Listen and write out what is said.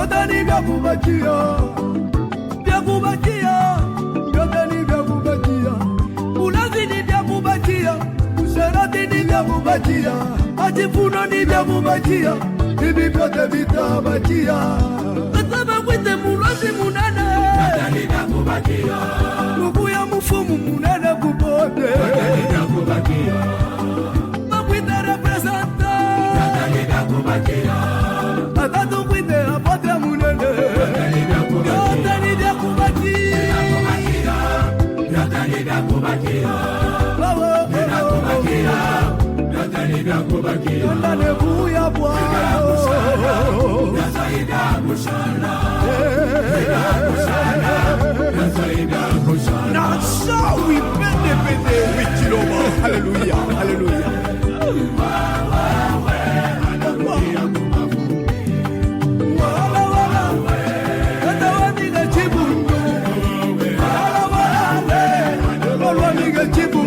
vyote ni vya kubakia, vya kubakia, vyote ni vya kubakia. Ulazi ni vya kubakia, usherati ni vya kubakia, majivuno ni vya kubakia, hivi vyote vitabakia. Kataba kwite mulazi munene, vyote ni vya kubakia. Ndugu ya mfumu munene kubote, vyote ni vya kubakia. Makwite representa, vyote ni vya kubakia. Atatu kwite apote munene, vyote ni vya kubakia. Vyote ni vya kubakia, vyote ni vya kubakia. Ndane buya bwana na sawi pende pende wichiloma. Haleluya, haleluya. Chibu